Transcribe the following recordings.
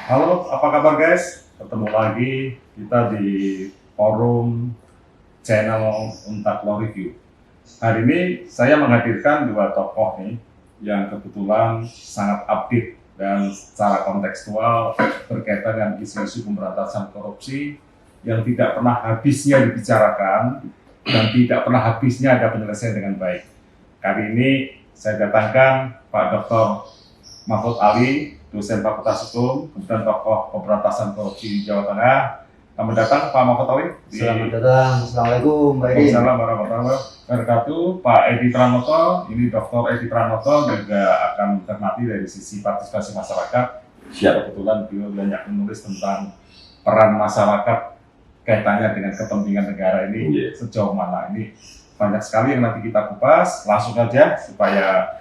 Halo, apa kabar guys? Ketemu lagi kita di forum channel Untak Law Review. Hari ini saya menghadirkan dua tokoh nih yang kebetulan sangat update dan secara kontekstual berkaitan dengan isu-isu pemberantasan korupsi yang tidak pernah habisnya dibicarakan dan tidak pernah habisnya ada penyelesaian dengan baik. Kali ini saya datangkan Pak Dr. Mahfud Ali, dosen Fakultas Hukum, kemudian tokoh pemberantasan korupsi di Jawa Tengah. Selamat datang Pak Mahfud Ali. Selamat datang. Assalamualaikum Pak Edi. Assalamualaikum warahmatullahi wabarakatuh. Pak Edi Pranoto, ini Dr. Edi Pranoto juga akan mencermati dari sisi partisipasi masyarakat. Kebetulan beliau banyak menulis tentang peran masyarakat kaitannya dengan kepentingan negara ini sejauh mana. Ini banyak sekali yang nanti kita kupas. Langsung saja supaya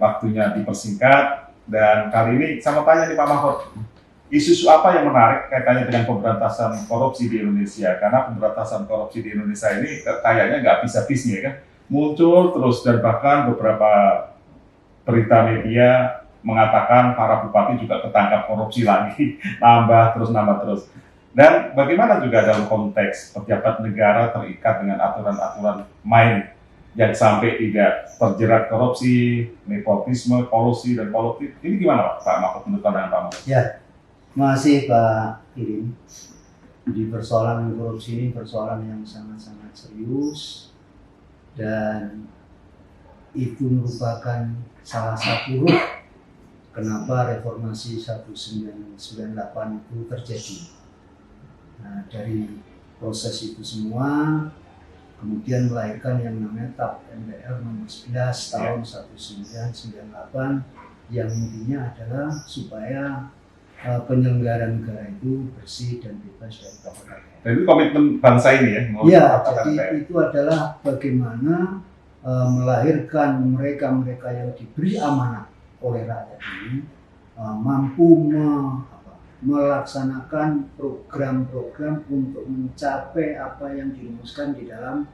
waktunya dipersingkat. Dan kali ini saya mau tanya nih Pak Mahfud, isu-isu apa yang menarik kaitannya dengan pemberantasan korupsi di Indonesia? Karena pemberantasan korupsi di Indonesia ini kayaknya nggak habis-habisnya kan, muncul terus dan bahkan beberapa berita media mengatakan para bupati juga ketangkap korupsi lagi, nambah terus. Dan bagaimana juga dalam konteks pejabat negara terikat dengan aturan-aturan main yang sampai tidak terjerat korupsi, nepotisme, kolusi, dan politik. Ini gimana Pak Mahfud menurut pandangan Pak Mahfud? Ya, masih Pak Irin. Di persoalan korupsi ini persoalan yang sangat-sangat serius dan itu merupakan salah satu ruh kenapa reformasi 1998 itu terjadi. Nah, dari proses itu semua kemudian melahirkan yang namanya TAP MPR nomor 11 tahun 1998 yang intinya adalah supaya penyelenggaraan negara itu bersih dan bebas dari korupsi. Dan itu komitmen bangsa ini ya? Iya, jadi itu adalah bagaimana melahirkan mereka-mereka yang diberi amanah oleh rakyat ini mampu melaksanakan program-program untuk mencapai apa yang dirumuskan di dalam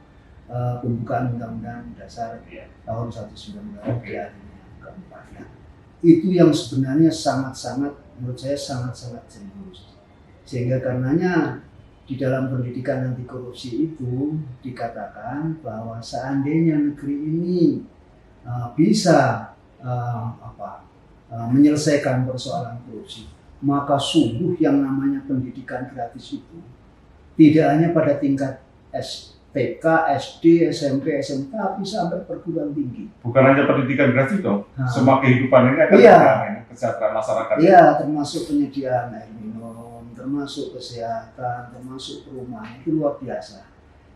pembukaan Undang-Undang Dasar tahun 1945 keempat. Itu yang sebenarnya sangat-sangat, menurut saya sangat-sangat serius. Sehingga karenanya di dalam pendidikan anti korupsi itu dikatakan bahwa seandainya negeri ini bisa menyelesaikan persoalan korupsi, maka sungguh yang namanya pendidikan gratis itu tidak hanya pada tingkat TK, SD, SMP, SMK, tapi sampai perguruan tinggi. Bukan hanya pendidikan gratis dong, semua kehidupan ini akan kesejahteraan masyarakat. Iya, termasuk penyediaan air minum, termasuk kesehatan, termasuk perumahan, itu luar biasa.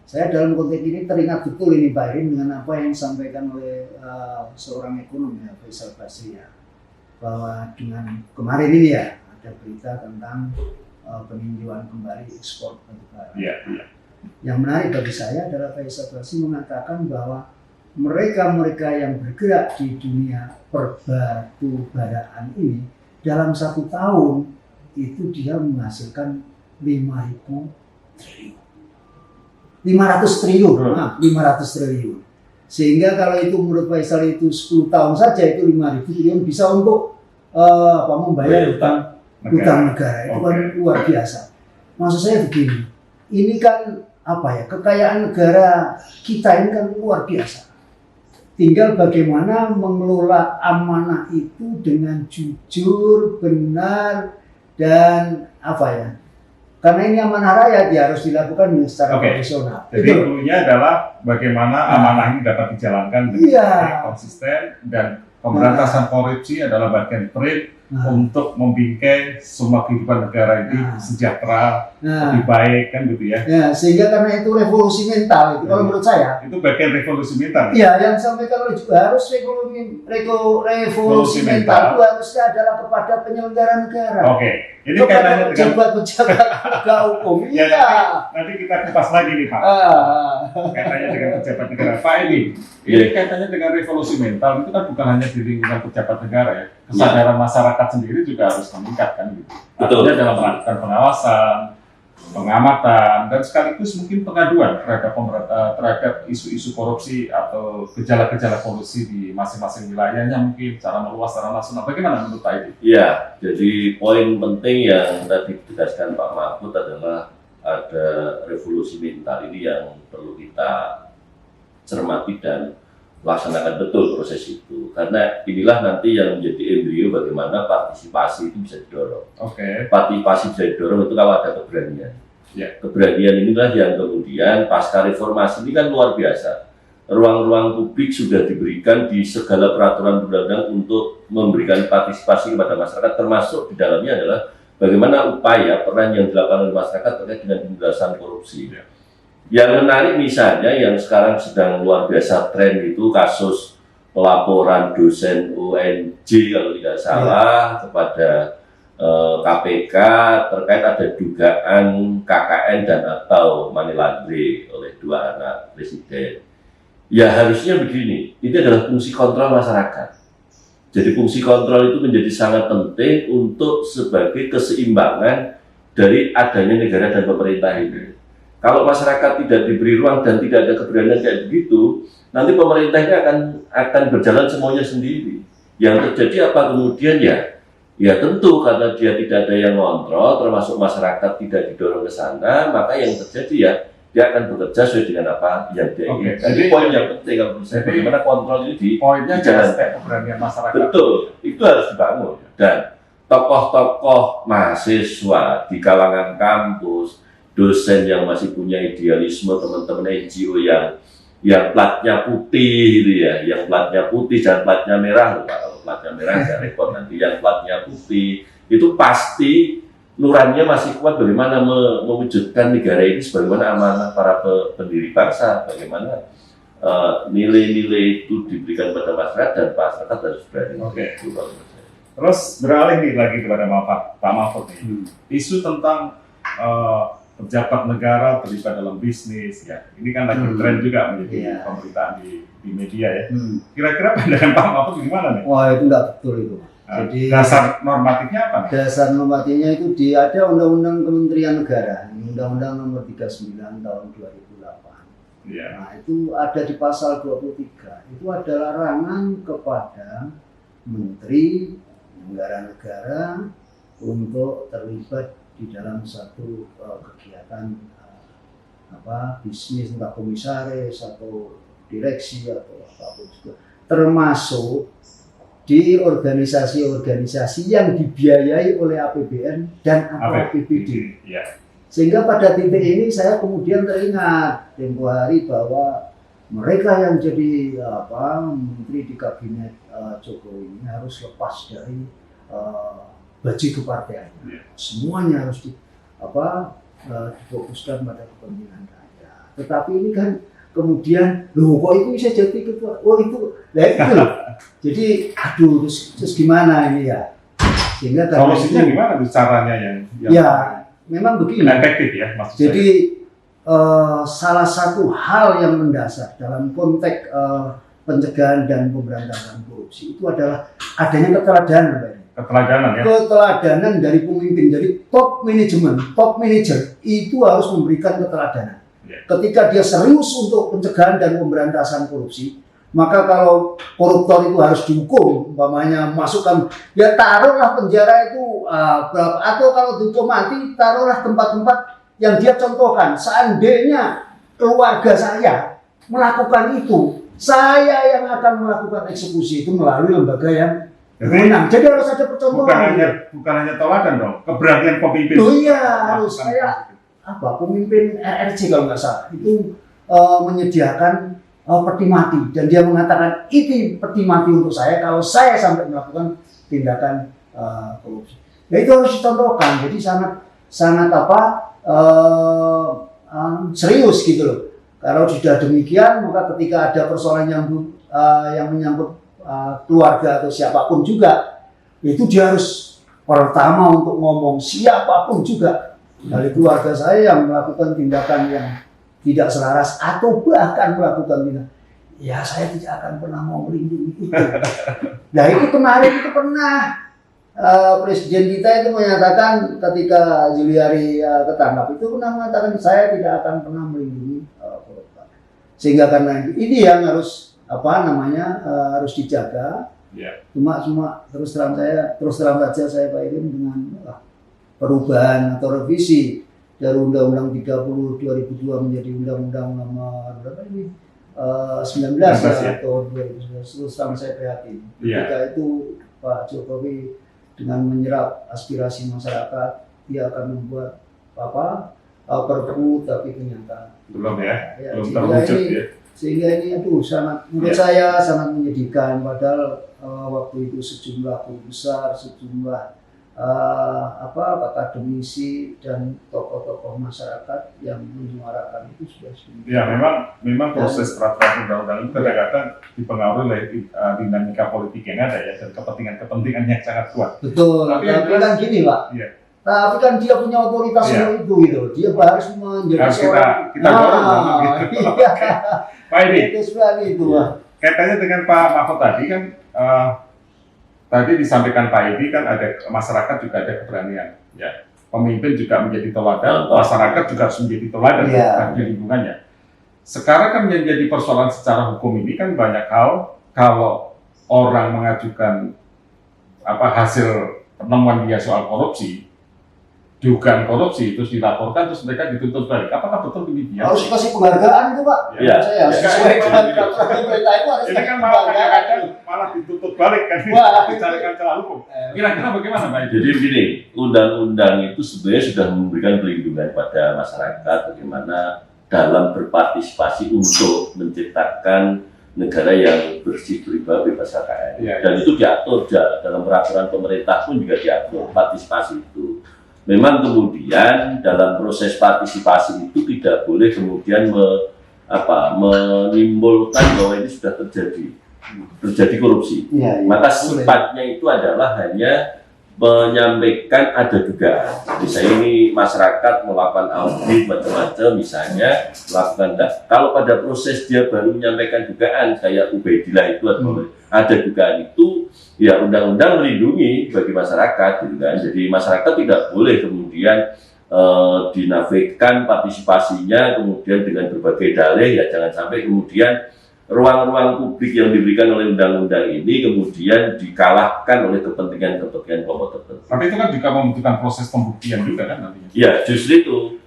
Saya dalam konteks ini teringat betul ini Pak Irin dengan apa yang disampaikan oleh seorang ekonom ya, Faisal Basri ya, bahwa dengan kemarin ini ya, ada berita tentang peninjauan kembali ekspor batubara. Yang menarik bagi saya adalah Faisal Basri mengatakan bahwa mereka-mereka yang bergerak di dunia perbatubaraan ini dalam 1 tahun itu dia menghasilkan 500 triliun. Sehingga kalau itu menurut Faisal itu 10 tahun saja itu 5.000 triliun bisa untuk membayar utang negara. Itu kan luar biasa. Maksud saya begini, ini kan kekayaan negara kita ini kan luar biasa. Tinggal bagaimana mengelola amanah itu dengan jujur, benar, dan karena ini amanah rakyat ya harus dilakukan secara profesional. Jadi intinya adalah bagaimana amanah ini dapat dijalankan dengan konsisten dan pemberantasan korupsi adalah bagian prinsip untuk membingkai semua kehidupan negara ini sejahtera, lebih baik kan gitu ya. Sehingga karena itu revolusi mental itu kalau menurut saya. Itu bagian revolusi mental. Iya, yang disampaikan oleh juga harus revolusi mental itu harusnya adalah kepada penyelenggara negara. Ini kaitannya dengan pejabat penegak hukum. Nanti kita kupas lagi nih Pak. Kaitannya dengan pejabat negara. Pak ini kaitannya dengan revolusi mental itu kan bukan hanya di lingkungan pejabat negara ya. Kesadaran masyarakat sendiri juga harus meningkat kan gitu. Artinya dalam melakukan pengawasan, pengamatan dan sekaligus mungkin pengaduan terhadap isu-isu korupsi atau gejala-gejala korupsi di masing-masing wilayahnya, mungkin secara meluas, secara nasional. Bagaimana menurut Pak Edi? Iya, jadi poin penting yang tadi ditegaskan Pak Mahfud adalah ada revolusi mental ini yang perlu kita cermati dan laksanakan betul proses itu, karena inilah nanti yang menjadi embrio bagaimana partisipasi itu bisa didorong. Partisipasi bisa didorong itu kalau ada keberanian. Keberanian inilah yang kemudian pasca reformasi ini kan luar biasa. Ruang-ruang publik sudah diberikan di segala peraturan undang-undang untuk memberikan partisipasi kepada masyarakat, termasuk di dalamnya adalah bagaimana upaya peran yang dilakukan oleh masyarakat terkait dengan pemberantasan korupsi. Yang menarik misalnya yang sekarang sedang luar biasa tren itu kasus pelaporan dosen UNJ kalau tidak salah kepada KPK terkait ada dugaan KKN dan atau money laundering oleh 2 anak presiden. Ya harusnya begini, ini adalah fungsi kontrol masyarakat. Jadi fungsi kontrol itu menjadi sangat penting untuk sebagai keseimbangan dari adanya negara dan pemerintah ini. Kalau masyarakat tidak diberi ruang dan tidak ada keberanian kayak begitu, nanti pemerintahnya akan berjalan semuanya sendiri. Yang terjadi apa kemudian ya tentu karena dia tidak ada yang ngontrol, termasuk masyarakat tidak didorong ke sana, maka yang terjadi ya dia akan bekerja sesuai dengan apa yang dia inginkan. Jadi poin yang penting kalau menurut saya bagaimana kontrol ini poinnya jelas keberanian masyarakat. Betul, itu harus dibangun dan tokoh-tokoh mahasiswa di kalangan kampus, dosen yang masih punya idealisme, teman-teman NGO yang platnya putih gitu ya, yang platnya putih dan platnya merah, kalau platnya merah ya repot nanti, yang platnya putih itu pasti nuraninya masih kuat bagaimana mewujudkan negara ini sebagaimana amanah para pendiri bangsa, bagaimana nilai-nilai itu diberikan pada masyarakat dan masyarakat harus berani. Terus beralih nih lagi kepada Pak Mahfud nih, isu tentang pejabat negara terlibat dalam bisnis ya, ini kan lagi tren juga menjadi pemberitaan di media ya. Kira-kira pandangan Pak Mahfud gimana nih? Wah itu nggak betul itu. Jadi dasar normatifnya apa nih? Dasar normatifnya itu ada Undang-Undang Kementerian Negara, Undang-Undang Nomor 39 Tahun 2008. Nah itu ada di pasal 23. Itu ada larangan kepada Menteri negara untuk terlibat di dalam satu kegiatan bisnis, entah komisaris atau direksi atau apapun juga, termasuk di organisasi-organisasi yang dibiayai oleh APBN dan atau APBD. Sehingga pada titik ini saya kemudian teringat tempo hari bahwa mereka yang jadi menteri di kabinet Jokowi ini harus lepas dari baju kepartaiannya. Semuanya harus difokuskan pada kepentingan rakyat. Tetapi ini kan kemudian, kok itu bisa jadi ketua? Itu. Jadi, terus gimana ini ya? Sehingga solusinya gimana caranya yang memang begini. Efektif ya maksud jadi, salah satu hal yang mendasar dalam konteks pencegahan dan pemberantasan korupsi itu adalah adanya keteladanan dari pemimpin, dari top manager itu harus memberikan keteladanan. Ketika dia serius untuk pencegahan dan pemberantasan korupsi, maka kalau koruptor itu harus dihukum, umpamanya masukkan, ya taruhlah penjara itu berapa, atau kalau dihukum mati, taruhlah tempat-tempat yang dia contohkan. Seandainya keluarga saya melakukan itu, saya yang akan melakukan eksekusi itu melalui lembaga yang jadi harus ada percontohan. Bukan hanya teladan dong, keberanian pemimpin. Harus saya pemimpin RRC kalau nggak salah itu menyediakan peti mati dan dia mengatakan itu peti mati untuk saya kalau saya sampai melakukan tindakan korupsi. Ya itu harus dicontohkan. Jadi sangat serius gitu loh. Kalau sudah demikian maka ketika ada persoalan yang menyangkut keluarga atau siapapun juga, itu dia harus pertama untuk ngomong siapapun juga dari keluarga saya yang melakukan tindakan yang tidak selaras atau bahkan melakukan tindakan, ya saya tidak akan pernah mau melindungi itu. Nah itu kemarin itu pernah Presiden kita itu menyatakan ketika Juliari ketangkap itu pernah mengatakan saya tidak akan pernah melindungi korban. Sehingga karena ini yang harus harus dijaga. Yeah. Cuma terus terang saja saya Pak Irin dengan perubahan atau revisi dari Undang-Undang 30 2002 menjadi Undang-Undang nomor berapa ini 19 atau 2019. Terus terang saya prihatin. Ketika itu Pak Jokowi dengan menyerap aspirasi masyarakat, dia akan membuat perpu tapi ternyata belum belum sehingga terwujud ini, Sehingga ini sangat menurut saya sangat menyedihkan. Padahal waktu itu sejumlah guru besar, sejumlah akademisi dan tokoh-tokoh masyarakat yang menyuarakan itu sudah sedikit. Ya, memang proses peraturan undang-undang itu kadang-kadang dipengaruhi oleh dinamika politik yang ada ya, dan kepentingan yang sangat kuat. Betul. Tapi kan gini Pak. Iya. Tapi kan dia punya otoritas untuk itu gitu. Dia harus menjadi seorang. Kita dorong gitu. Iya. Pak Edi. Itu sekali itu. Kaitannya dengan Pak Mahfud tadi kan. Tadi disampaikan Pak Edi kan ada masyarakat juga ada keberanian, ya. Pemimpin juga menjadi teladan, masyarakat juga harus menjadi teladan bagi lingkungannya. Sekarang kan yang jadi persoalan secara hukum ini kan banyak hal kalau orang mengajukan hasil penemuan dia soal korupsi, dugaan korupsi terus dilaporkan terus mereka dituntut balik. Apakah betul demikian? Harus kasih penghargaan itu Pak. Iya. Saya sesuai dengan peraturan pemerintah itu harus ini kan malah dituntut balik kan, dicarikan celah hukum. Kira-kira bagaimana Pak? Jadi begini, undang-undang itu sebenarnya sudah memberikan perlindungan pada masyarakat bagaimana dalam berpartisipasi untuk menciptakan negara yang bersih, riba, bebas KKN. Dan itu diatur dalam peraturan pemerintah pun juga diatur partisipasi itu. Memang kemudian dalam proses partisipasi itu tidak boleh kemudian menimbulkan bahwa ini sudah terjadi korupsi. Maka sifatnya itu adalah hanya menyampaikan ada dugaan. Misalnya ini masyarakat melakukan audit macam-macam, misalnya melakukan kalau pada proses dia baru menyampaikan dugaan kayak Ubaidillah itu ada dugaan itu, ya undang-undang melindungi bagi masyarakat gitu kan. Jadi masyarakat tidak boleh kemudian dinafikan partisipasinya kemudian dengan berbagai dalih, ya jangan sampai kemudian ruang-ruang publik yang diberikan oleh undang-undang ini kemudian dikalahkan oleh kepentingan-kepentingan kelompok tertentu. Tapi itu kan juga membutuhkan proses pembuktian juga kan nantinya. Ya, justru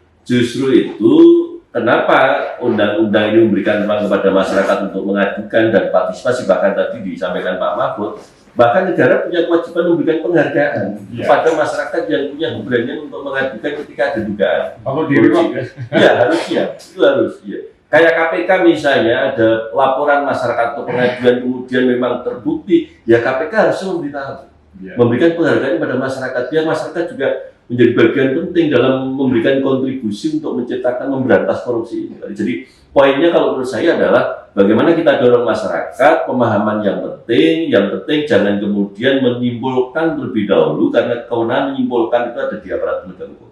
itu kenapa undang-undang ini memberikan ruang kepada masyarakat untuk mengajukan dan partisipasi, bahkan tadi disampaikan Pak Mahfud, bahkan negara punya kewajiban memberikan penghargaan kepada masyarakat yang punya keberanian untuk mengajukan ketika ada dugaan. Kalau direward ya harusnya, itu harus ya. Kayak KPK misalnya ada laporan masyarakat atau pengajuan kemudian memang terbukti, ya KPK harusnya memberitahu, memberikan penghargaan pada masyarakat biar masyarakat juga menjadi bagian penting dalam memberikan kontribusi untuk menciptakan memberantas korupsi ini. Jadi poinnya kalau menurut saya adalah bagaimana kita dorong masyarakat pemahaman yang penting jangan kemudian menyimpulkan terlebih dahulu karena kewenangan menyimpulkan itu ada di aparat penegak hukum.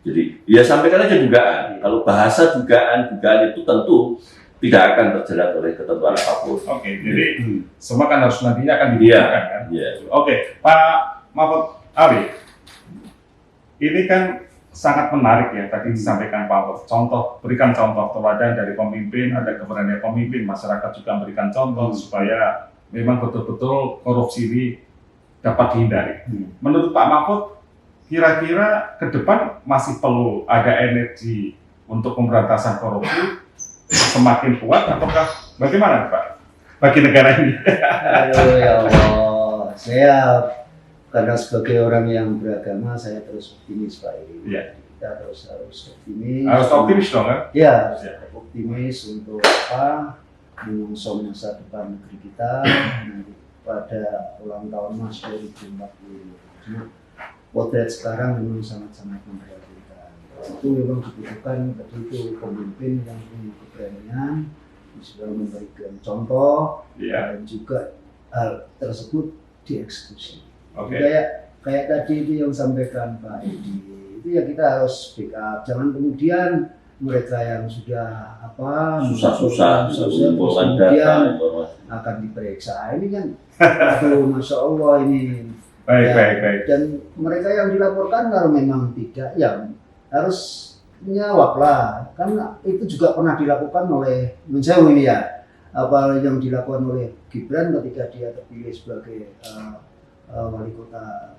Jadi ya sampaikan aja dugaan. Kalau bahasa dugaan itu tentu tidak akan terjerat oleh ketentuan apapun. Oke, jadi semua kan harus nantinya akan dibuktikan kan. Oke, Pak Mahfud Ali, ini kan sangat menarik ya tadi disampaikan Pak Mahfud. Berikan contoh teladan dari pemimpin, ada keberanian pemimpin, masyarakat juga memberikan contoh supaya memang betul-betul korupsi ini dapat dihindari. Menurut Pak Mahfud, kira-kira ke depan masih perlu ada energi untuk pemberantasan korupsi semakin kuat ataukah bagaimana Pak bagi negara ini? Aduh ya Allah, saya karena sebagai orang yang beragama saya terus optimis Pak Edi. Kita harus optimis. Harus optimis dong kan? Ya, optimis untuk menyongsong masa depan negeri kita nanti pada ulang tahun Mas 2040. Potret sekarang memang sangat-sangat memprihatinkan. Itu memang dibutuhkan betul pemimpin yang punya keberanian, bisa memberikan contoh, dan juga hal tersebut dieksekusi. Kayak tadi itu yang sampaikan Pak Edi, itu ya kita harus backup. Jangan kemudian mereka yang sudah susah-susah kemudian akan diperiksa. Ini kan, aduh, Masya Allah ini. Baik, Ya. baik, baik. Dan mereka yang dilaporkan kalau memang tidak, ya harus menjawab lah. Karena itu juga pernah dilakukan oleh Mensewu ini ya. Apa yang dilakukan oleh Gibran ketika dia terpilih sebagai wali kota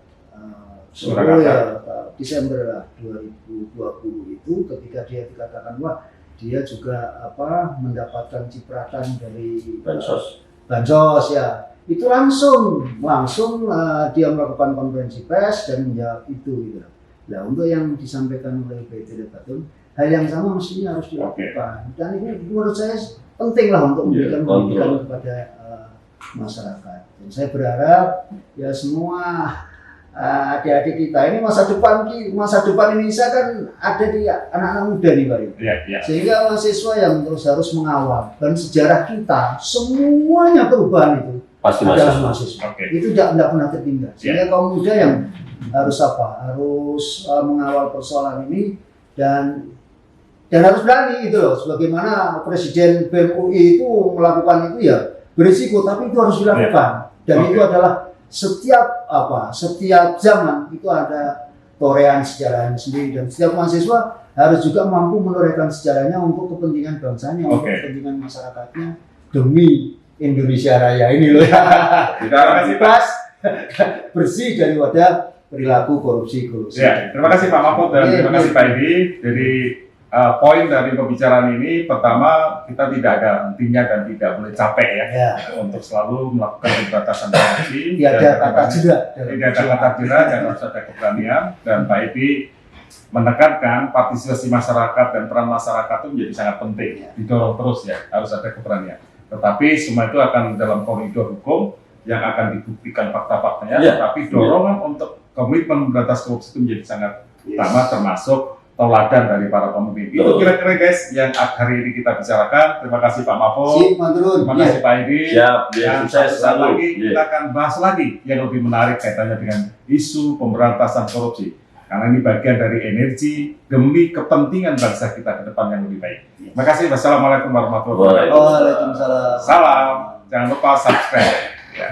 Solo ya, Desember 2020 itu, ketika dia dikatakan wah dia juga mendapatkan cipratan dari bansos ya. Itu langsung dia melakukan konferensi pers dan menjawab itu gitu. Nah, untuk yang disampaikan oleh BT Batum, hal yang sama mestinya harus dilakukan. Dan ini menurut saya penting lah untuk memberikan pendidikan kepada masyarakat. Dan saya berharap ya semua adik-adik kita ini masa depan Indonesia kan ada di anak-anak muda nih Pak. Sehingga mahasiswa yang terus harus mengawal, dan sejarah kita semuanya perubahan itu pasti adalah mahasiswa. Itu tidak pernah tertinggal. Sehingga kaum muda yang harus mengawal persoalan ini dan harus berani gitu loh. Sebagaimana Presiden BEM UI itu melakukan itu ya berisiko, tapi itu harus dilakukan. Dan itu adalah setiap zaman itu ada torehan sejarahnya sendiri, dan setiap mahasiswa harus juga mampu menorehkan sejarahnya untuk kepentingan bangsanya, untuk kepentingan masyarakatnya demi Indonesia Raya ini loh ya. Terima kasih Pak. Bersih daripada perilaku korupsi. Ya, terima kasih Pak Mahfud dan terima kasih Pak Edi. Jadi poin dari pembicaraan ini, pertama kita tidak ada hentinya dan tidak boleh capek ya. Untuk selalu melakukan pemberantasan korupsi. Tidak ada kata jeda. Tidak ada kata jeda dan harus ada keberanian. Dan Pak Edi menekankan partisipasi masyarakat dan peran masyarakat itu menjadi sangat penting. Didorong terus ya, harus ada keberanian. Tetapi semua itu akan dalam koridor hukum yang akan dibuktikan fakta-faktanya. Tetapi dorongan untuk komitmen memberantas korupsi itu menjadi sangat utama, termasuk teladan dari para pemimpin. Itu kira-kira guys yang hari ini kita bicarakan. Terima kasih Pak Mahfud. Terima kasih Pak Edi. Dan saat lagi kita akan bahas lagi yang lebih menarik kaitannya dengan isu pemberantasan korupsi. Karena ini bagian dari energi demi kepentingan bangsa kita ke depan yang lebih baik. Terima kasih. Wassalamualaikum warahmatullahi wabarakatuh. Waalaikumsalam. Salam. Jangan lupa subscribe. Ya.